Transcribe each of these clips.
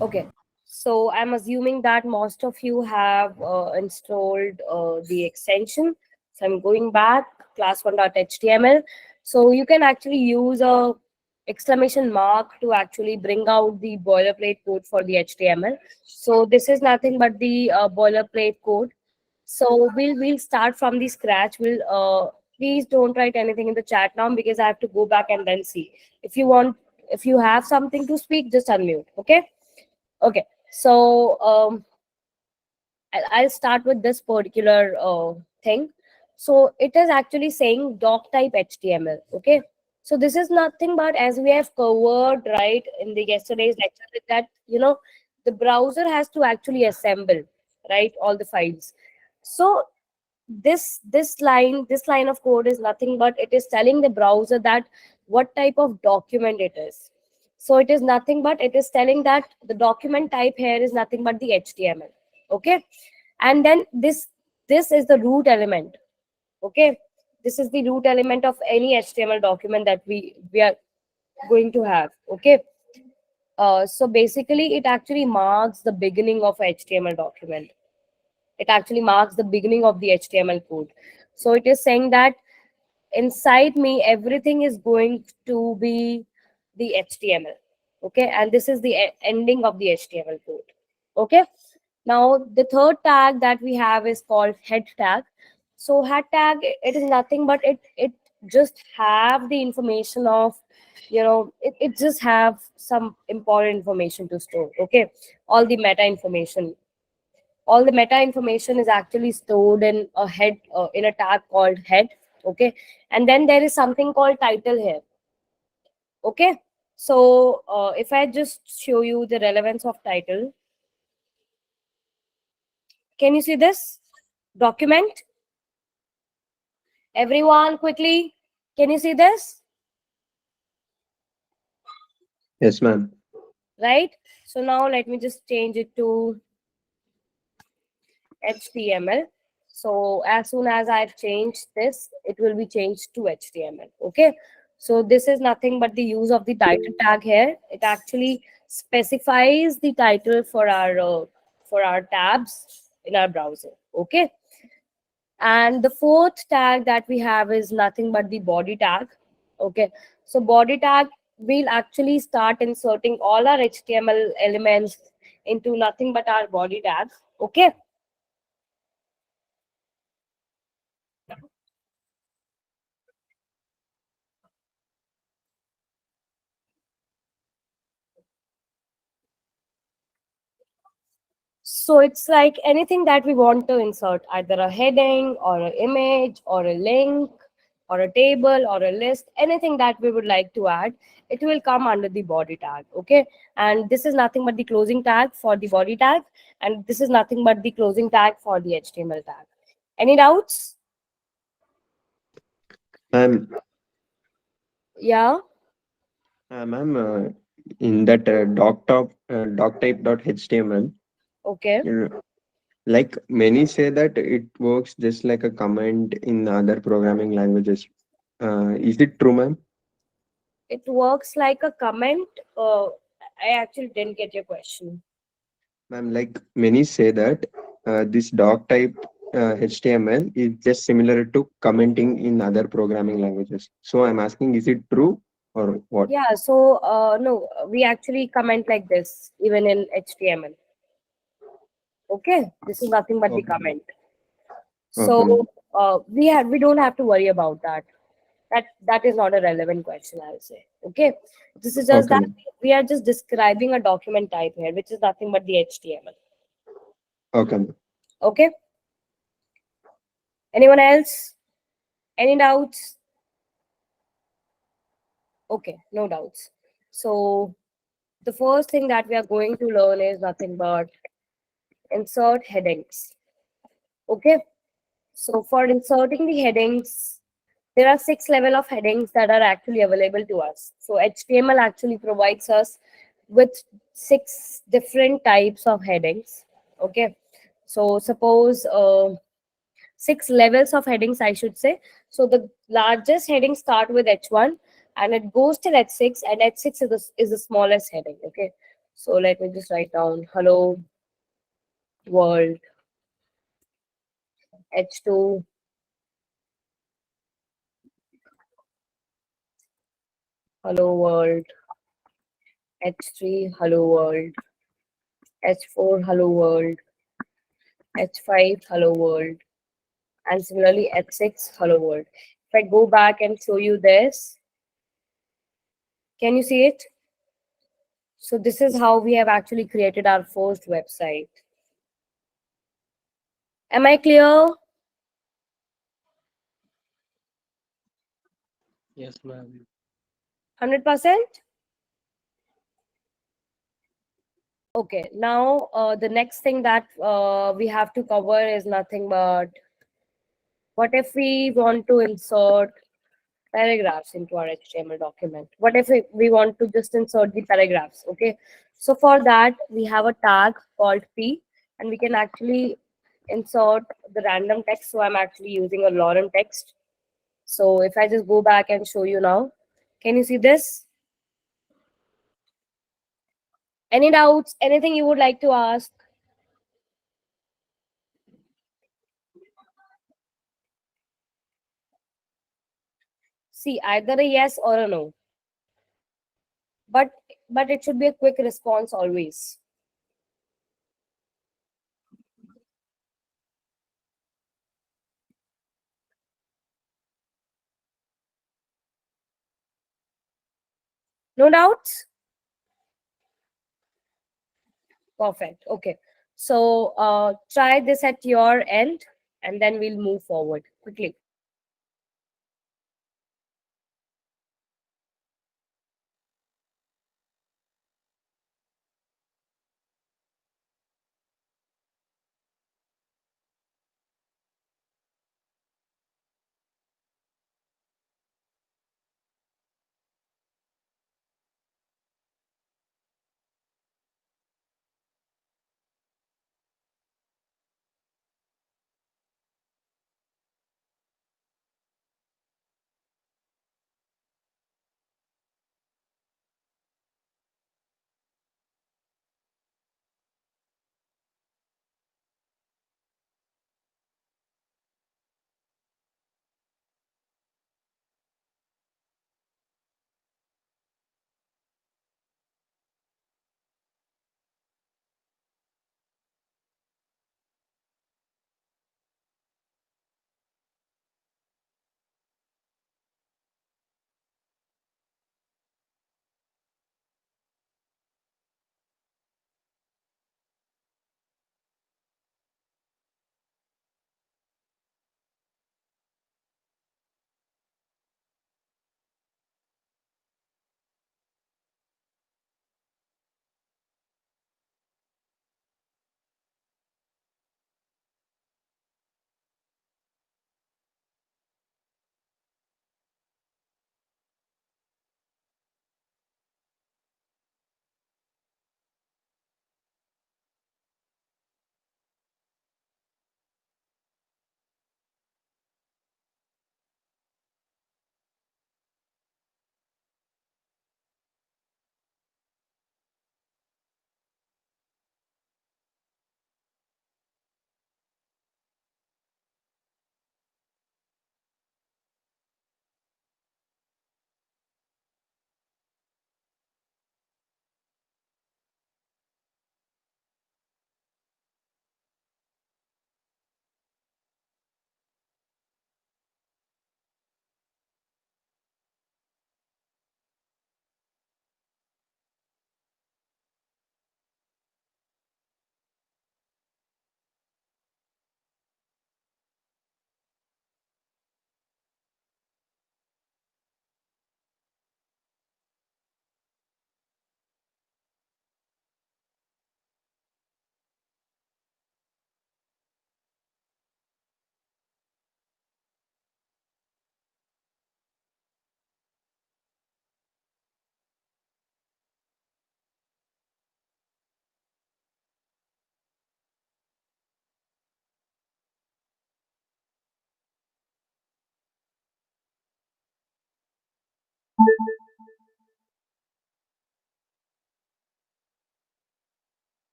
Okay. So I'm assuming that most of you have installed the extension. So I'm going back class1.html. So you can actually use a exclamation mark to actually bring out the boilerplate code for the HTML. So this is nothing but the boilerplate code. So we'll start from the scratch. We'll please don't write anything in the chat now because I have to go back and then see. If you want, if you have something to speak, just unmute. Okay. Okay, so I'll start with this particular thing. So it is actually saying doc type HTML. Okay, so this is nothing but, as we have covered right in the yesterday's lecture, that the browser has to actually assemble right all the files. So this line of code is nothing but it is telling the browser that what type of document it is. So it is nothing but it is telling that the document type here is nothing but the HTML. Okay, and then this is the root element. Okay, this is the root element of any HTML document that we are going to have. Okay, so basically it actually marks the beginning of a HTML document. It actually marks the beginning of the HTML code. So it is saying that inside me everything is going to be the HTML. Okay, and this is the ending of the HTML code. Okay, now the third tag that we have is called head tag. So head tag, it is nothing but it just have the information of, it just have some important information to store. Okay, all the meta information, all the meta information is actually stored in a head, in a tag called head. Okay, and then there is something called title here. Okay, so if I just show you the relevance of title, can you see this document? Everyone quickly, can you see this? Yes, ma'am. Right, so now let me just change it to HTML. So as soon as I've changed this, it will be changed to HTML. Okay. So this is nothing but the use of the title tag here. It actually specifies the title for our tabs in our browser. Okay. And the fourth tag that we have is nothing but the body tag. Okay. So body tag will actually start inserting all our HTML elements into nothing but our body tag. Okay. So it's like anything that we want to insert, either a heading or an image or a link or a table or a list, anything that we would like to add, it will come under the body tag. Okay, and this is nothing but the closing tag for the body tag, and this is nothing but the closing tag for the HTML tag. Any doubts? Ma'am, Yeah. ma'am, in that doc type dot HTML, Okay. like many say that it works just like a command in other programming languages. Is it true, ma'am? It works like a comment. I actually didn't get your question. Ma'am, like many say that this doc type HTML is just similar to commenting in other programming languages. So I'm asking, is it true or what? Yeah, so no, we actually comment like this even in HTML. Okay, this is nothing but the Okay. comment. Okay, So ma'am. we don't have to worry about that. That is not a relevant question, I'll say. Okay, this is just Okay, that ma'am. we are just describing a document type here, which is nothing but the HTML. Okay, ma'am. Okay, anyone else? Any doubts? Okay, no doubts. So the first thing that we are going to learn is nothing but insert headings. Okay, so for inserting the headings, there are 6 level of headings that are actually available to us. So HTML actually provides us with 6 different types of headings. Okay, so suppose 6 levels of headings, I should say. So the largest heading start with H1 and it goes till H6, and H6 is the smallest heading. Okay, So let me just write down hello world h2 hello world h3 hello world h4 hello world h5 hello world and similarly h6 hello world. If I go back and show you this, can you see it? So this is how we have actually created our first website. Am I clear? Yes, ma'am. 100%? Okay, now the next thing that we have to cover is nothing but what if we want to insert paragraphs into our HTML document? What if we want to just insert the paragraphs? Okay, so for that we have a tag called P, and we can actually insert the random text. So I'm actually using a lorem text. So if I just go back and show you now, can you see this? Any doubts? Anything you would like to ask? See, either a yes or a no. But but it should be a quick response always. No doubts? Perfect. Okay. So try this at your end and then we'll move forward quickly.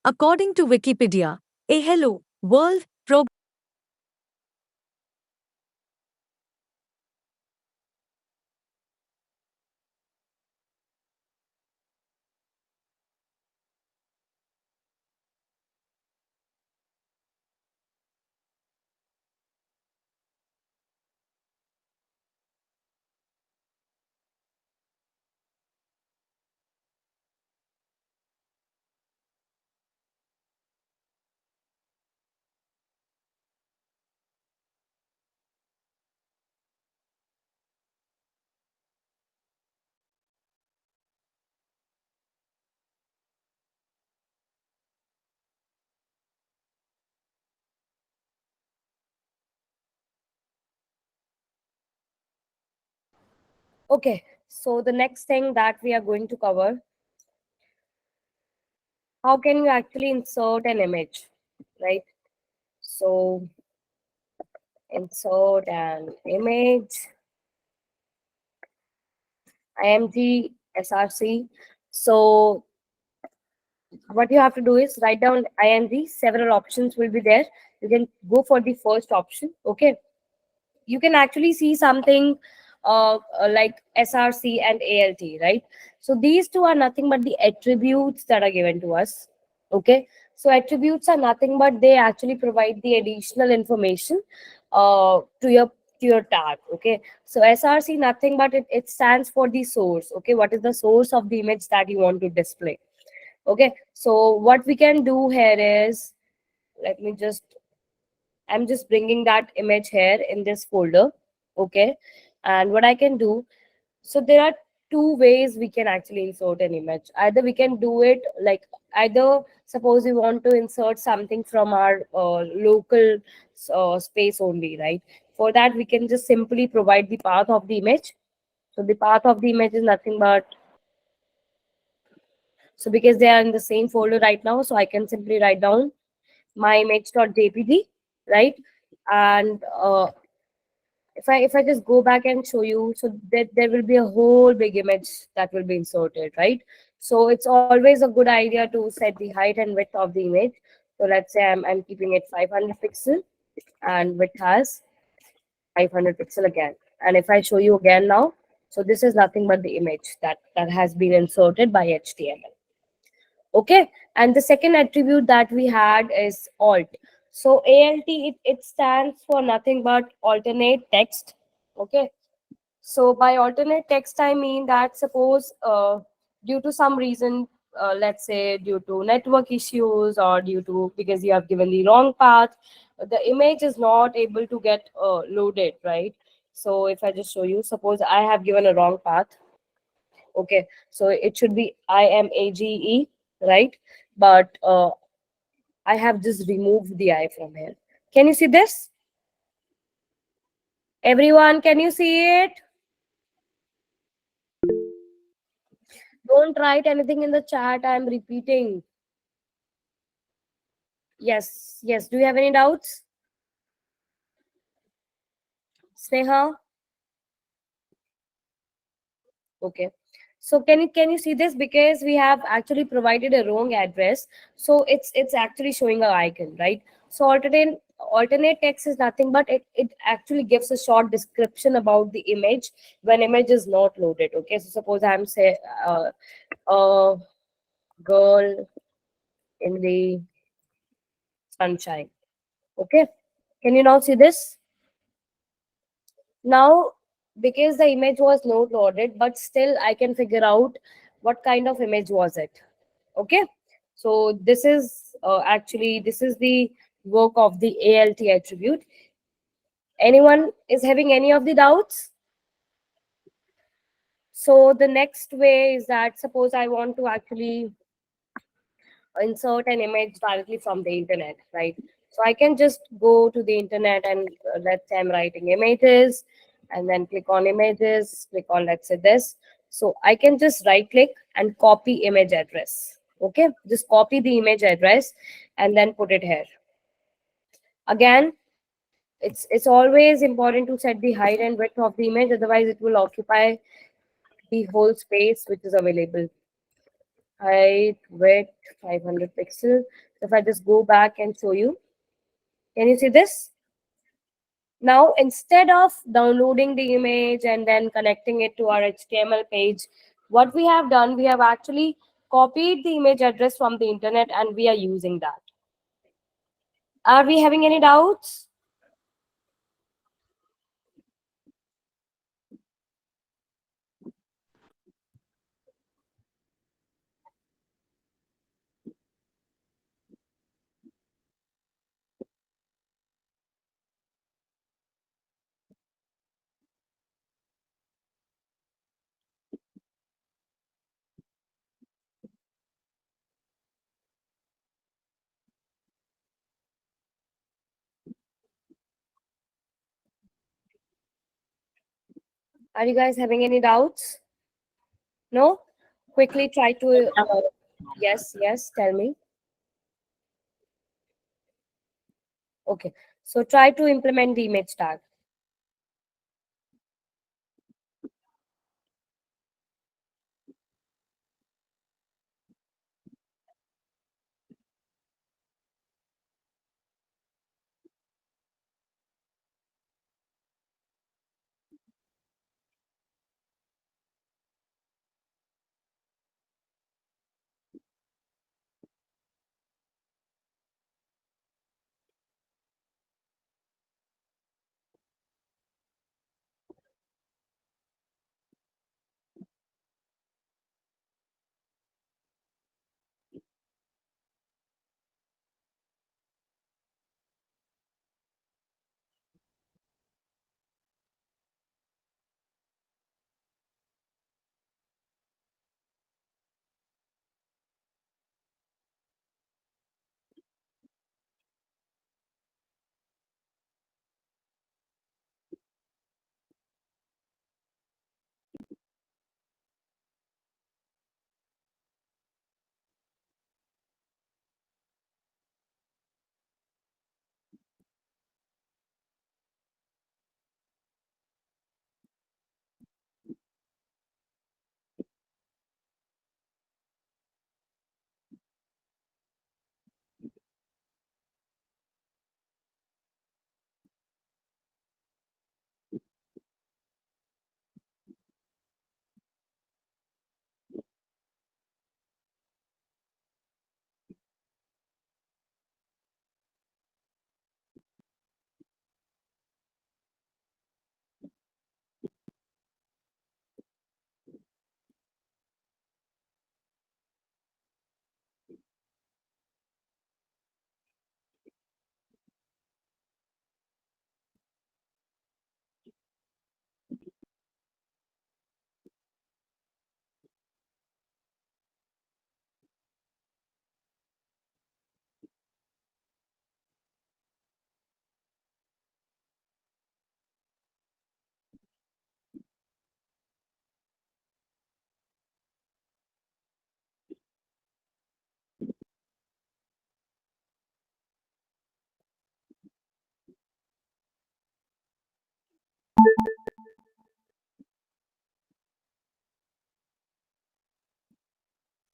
According to Wikipedia, a Hello World program Okay, so the next thing that we are going to cover, how can you actually insert an image, right? So insert an image, IMG, SRC. So what you have to do is write down IMG. Several options will be there. You can go for the first option. Okay, you can actually see something like SRC and ALT, right? So these two are nothing but the attributes that are given to us. Okay, so attributes are nothing but they actually provide the additional information to your tag. Okay, so SRC nothing but it stands for the source. Okay, what is the source of the image that you want to display? Okay, so what we can do here is, let me just, I'm just bringing that image here in this folder. Okay. And what I can do, so there are two ways we can actually insert an image. Either we can do it like, either suppose we want to insert something from our local space only, right? For that, we can just simply provide the path of the image. So the path of the image is nothing but, so because they are in the same folder right now, so I can simply write down my image.jpg, right? And if I just go back and show you, so there will be a whole big image that will be inserted, right? So it's always a good idea to set the height and width of the image. So let's say I'm keeping it 500 pixel and width has 500 pixel again. And if I show you again now, so this is nothing but the image that has been inserted by HTML. Okay, and the second attribute that we had is alt. So ALT, it stands for nothing but alternate text. Okay, so by alternate text, I mean that suppose due to some reason, let's say due to network issues or due to because you have given the wrong path, the image is not able to get loaded, right? So if I just show you, suppose I have given a wrong path. Okay, so it should be IMAGE, right? But I have just removed the I from here. Can you see this? Everyone, can you see it? Don't write anything in the chat. I'm repeating. Yes, yes. Do you have any doubts? Sneha? Okay. So can you see this? Because we have actually provided a wrong address. So it's actually showing an icon, right? So alternate text is nothing but it actually gives a short description about the image when image is not loaded. Okay. So suppose I'm say a girl in the sunshine. Okay. Can you now see this? Now, because the image was not loaded, but still I can figure out what kind of image was it. Okay. So this is actually, this is the work of the ALT attribute. Anyone is having any of the doubts? So the next way is that suppose I want to actually insert an image directly from the internet, right? So I can just go to the internet and let's say I'm writing images and then click on images, click on let's say this. So I can just right click and copy image address. Okay, just copy the image address and then put it here. Again, it's always important to set the height and width of the image, otherwise it will occupy the whole space which is available. height, width, 500 pixel. So if I just go back and show you, can you see this? Now, instead of downloading the image and then connecting it to our HTML page, what we have done, we have actually copied the image address from the internet and we are using that. Are we having any doubts? Are you guys having any doubts? No? Quickly try to, yes, yes, tell me. Okay, so try to implement the image tag.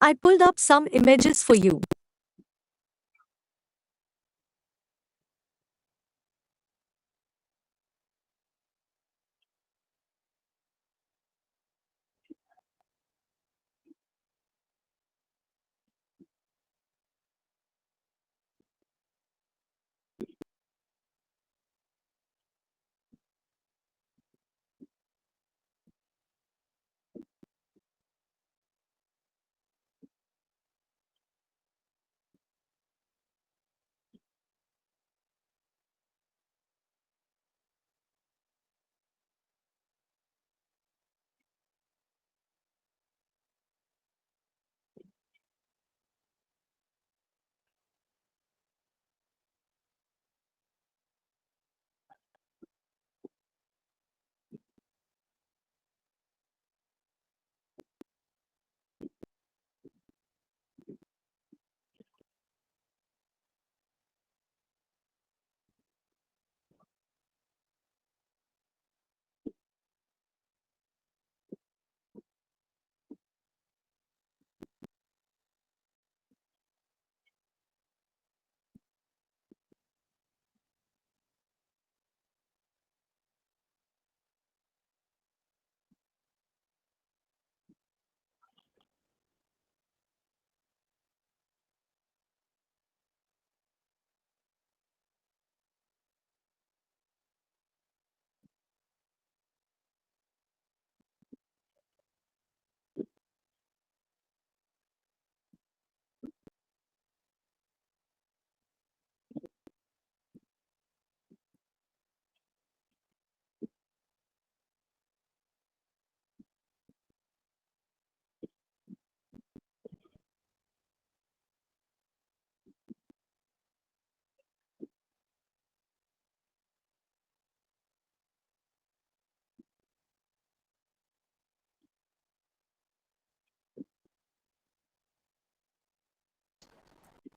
I pulled up some images for you.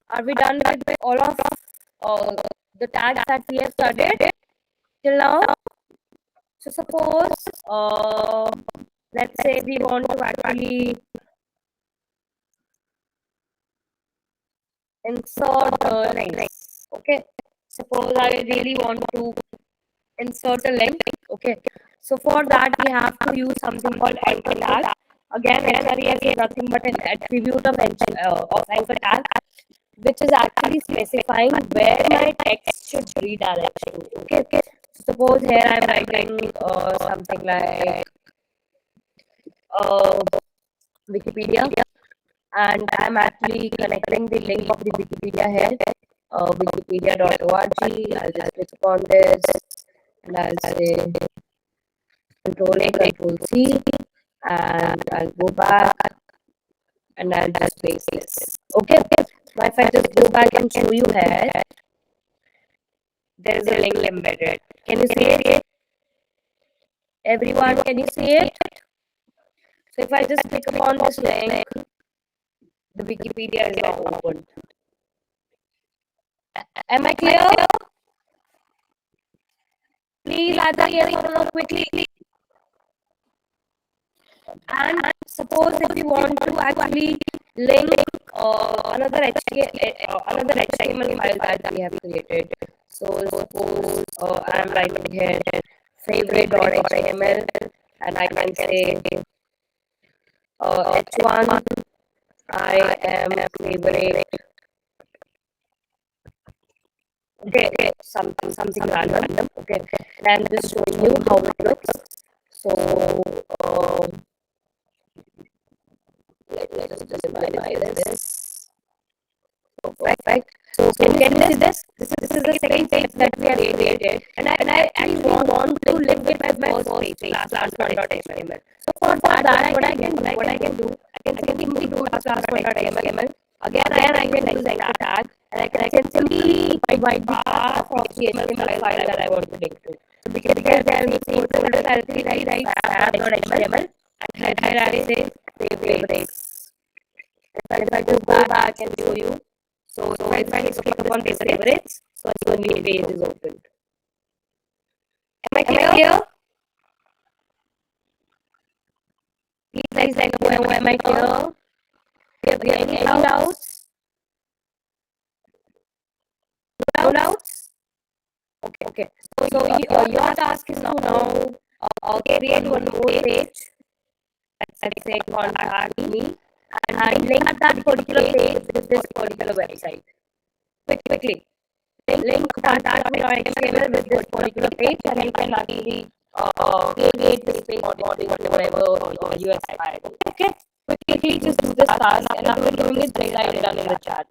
Are we done with all of the tags that we have studied till now? So suppose, let's say we want to actually insert links. Okay. Suppose I really want to insert a link. Okay. So for that we have to use something called anchor tag. Again, HRES is nothing but an attribute of anchor tag, which is actually specifying where my text should redirect to. Okay. So suppose here I'm writing something like uh, Wikipedia, and I'm actually connecting the link of the Wikipedia here, wikipedia.org. I'll just click upon this and I'll say Control A, Control C, and I'll go back and I'll just paste this. Okay. Now if I just go back and show you here, there is a link embedded. Can you see it? Everyone, can you see it? So if I just click upon this link, the Wikipedia is now open. Am I clear? Please either yes or no quickly. And suppose if you want to actually link another HTML file that we have created. So suppose I am writing here favorite.html, and I can say h1 I am favorite. Okay, something random. Okay, and I'm just showing you how it looks. So let's just minimize this. Perfect. So can you see this? This is the second page that we have created, and I actually want to link with my first page, class.html. So for that, what I can do, I can simply go to class.html. Again, I can use anchor tag, and I can simply divide the path of the HTML file that I want to link to. So because there are same folders, I'll simply write tab.html, and here I say favorites. If I just go back and show you, so if I just click upon favorites, so a new page is opened. Am I clear? Please let me know, am I clear? Do you have any doubts? No doubts? Okay. So your task is now create one more page. Let's say contact me, and link that particular page with this particular website. Quickly. Link contact me or HTML with this particular page, and you can actually create this page according to whatever you aspire to. Okay. Quickly just do this task, and after doing it, just write it down in the chat.